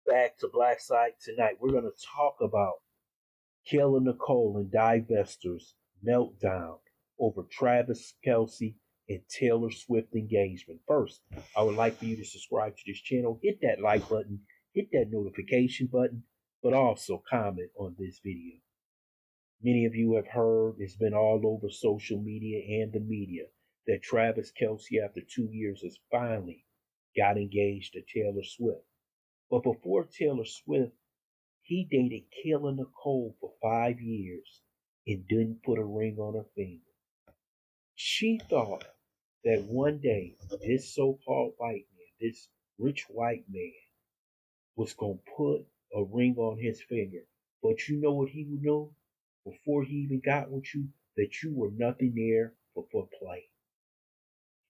back to Black Site tonight. We're going to talk about Kayla Nicole and Divestors meltdown over Travis Kelce and Taylor Swift engagement. First, I would like for you to subscribe to this channel, hit that like button, hit that notification button, but also comment on this video. Many of you have heard, it's been all over social media and the media, that Travis Kelce, after 2 years, has finally got engaged to Taylor Swift. But before Taylor Swift, he dated Kayla Nicole for 5 years and didn't put a ring on her finger. She thought that one day this so-called white man, this rich white man, was going to put a ring on his finger. But you know what he knew before he even got with you? That you were nothing there for play.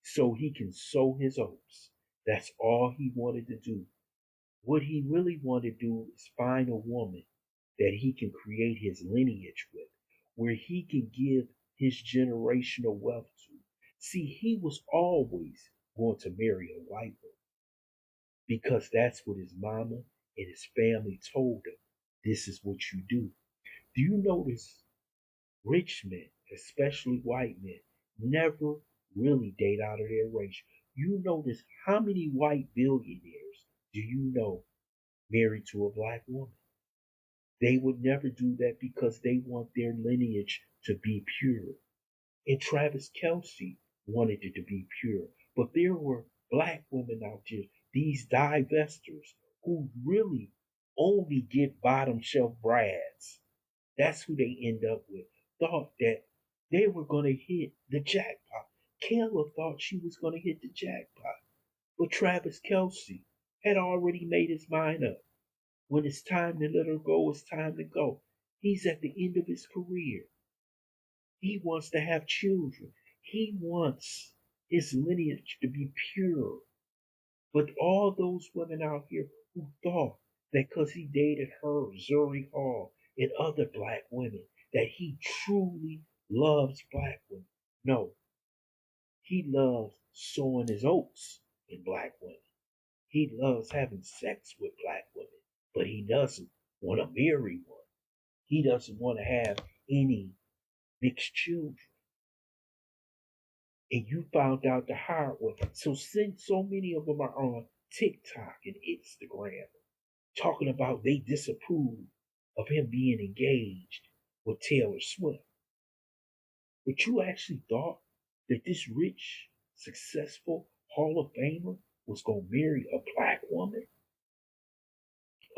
So he can sow his oats. That's all he wanted to do. What he really wanted to do is find a woman that he can create his lineage with, where he can give his generational wealth to. See, he was always going to marry a white woman because that's what his mama and his family told him. This is what you do. Do you notice rich men, especially white men, never really date out of their race? You notice how many white billionaires do you know married to a black woman? They would never do that because they want their lineage to be pure. And Travis Kelce wanted it to be pure. But there were black women out there, these divestors, who really only get bottom shelf brads. That's who they end up with. Thought that they were going to hit the jackpot. Kayla thought she was going to hit the jackpot. But Travis Kelce had already made his mind up. When it's time to let her go, it's time to go. He's at the end of his career. He wants to have children. He wants his lineage to be pure. But all those women out here who thought that because he dated her, Zuri Hall, and other black women, that he truly loves black women. No, he loves sowing his oats in black women. He loves having sex with black women, but he doesn't want to marry one. He doesn't want to have any mixed children. And you found out the hard way. So since so many of them are on TikTok and Instagram talking about they disapprove of him being engaged with Taylor Swift. But you actually thought that this rich, successful Hall of Famer was going to marry a black woman?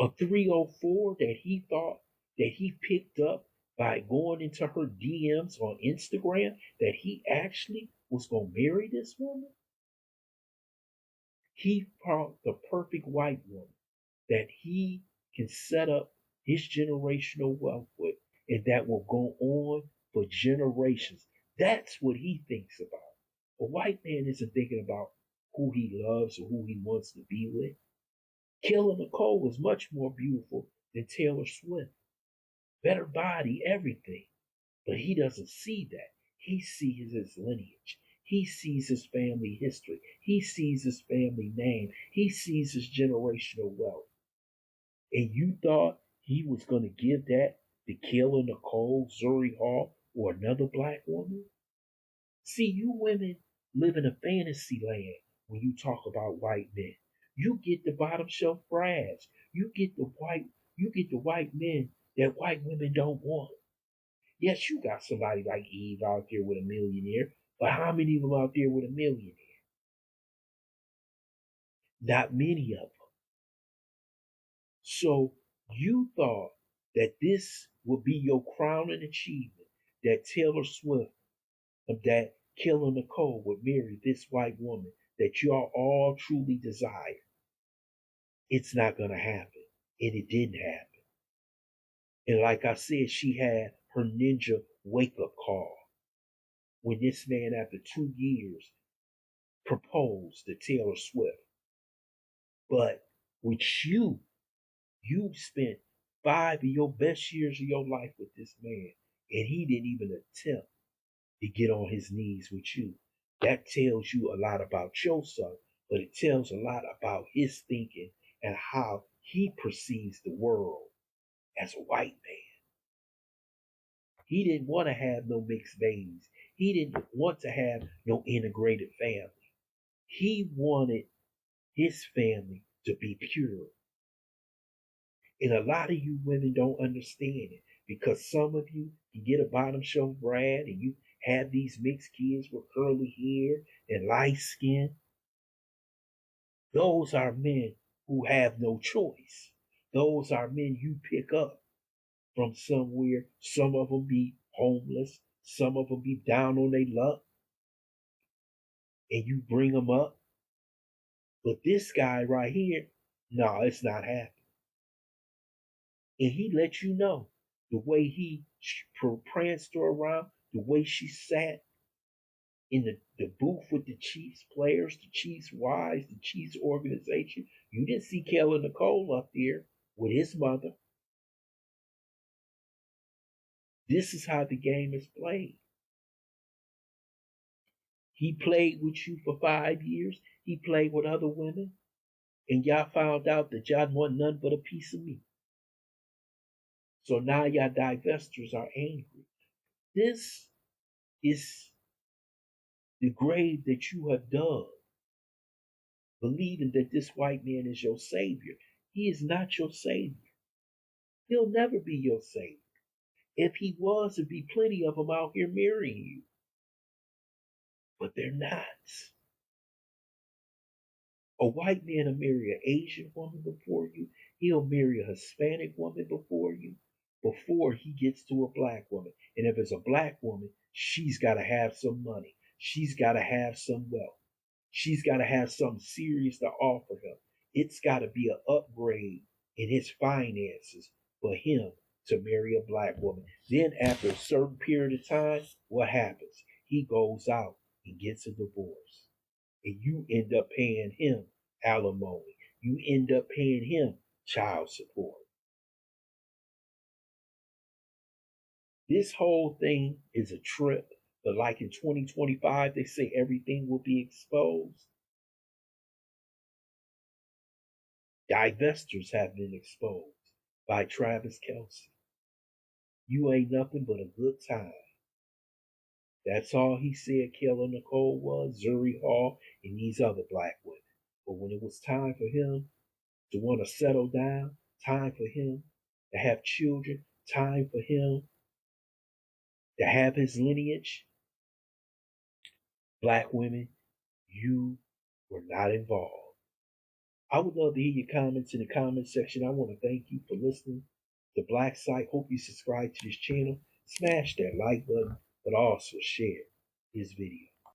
A 304 that he thought that he picked up by going into her DMs on Instagram, that he actually was going to marry this woman? He found the perfect white woman that he can set up his generational wealth with, and that will go on for generations. That's what he thinks about. A white man isn't thinking about who he loves or who he wants to be with. Kayla Nicole was much more beautiful than Taylor Swift. Better body, everything. But he doesn't see that. He sees his lineage. He sees his family history. He sees his family name. He sees his generational wealth. And you thought he was going to give that to Kayla Nicole, Zuri Hall, or another black woman? See, you women live in a fantasy land when you talk about white men. You get the bottom shelf brads. You get the white men that white women don't want. Yes, you got somebody like Eve out there with a millionaire, but how many of them out there with a millionaire? Not many of them. So you thought that this would be your crowning achievement, that Taylor Swift, that Kayla Nicole would marry this white woman that y'all all truly desire. It's not going to happen. And it didn't happen. And like I said, she had her ninja wake up call when this man, after 2 years, proposed to Taylor Swift. But with you spent 5 of your best years of your life with this man, and he didn't even attempt to get on his knees with you. That tells you a lot about yourself, but it tells a lot about his thinking and how he perceives the world as a white man. He didn't want to have no mixed babies. He didn't want to have no integrated family. He wanted his family to be pure. And a lot of you women don't understand it because some of you get a bottom shelf Brad and you have these mixed kids with curly hair and light skin. Those are men who have no choice. Those are men you pick up from somewhere. Some of them be homeless. Some of them be down on their luck. And you bring them up. But this guy right here, no, it's not happening. And he let you know the way he pranced her around, the way she sat in the booth with the Chiefs players, the Chiefs wives, the Chiefs organization. You didn't see Kayla Nicole up there with his mother. This is how the game is played. He played with you for 5 years. He played with other women. And y'all found out that y'all want none but a piece of meat. So now y'all divestors are angry. This is the grave that you have dug, believing that this white man is your savior. He is not your savior. He'll never be your savior. If he was, there'd be plenty of them out here marrying you. But they're not. A white man will marry an Asian woman before you. He'll marry a Hispanic woman before you, before he gets to a black woman. And if it's a black woman, she's got to have some money. She's got to have some wealth. She's got to have something serious to offer him. It's got to be an upgrade in his finances for him to marry a black woman. Then, after a certain period of time, what happens? He goes out and gets a divorce. And you end up paying him alimony. You end up paying him child support. This whole thing is a trip. But like in 2025, they say everything will be exposed. Divestors have been exposed by Taravis Kelce. You ain't nothing but a good time. That's all he said Kayla Nicole was, Zuri Hall, and these other black women. But when it was time for him to want to settle down, time for him to have children, time for him to have his lineage, black women, you were not involved. I would love to hear your comments in the comment section. I want to thank you for listening to Black Site. Hope you subscribe to this channel. Smash that like button, but also share this video.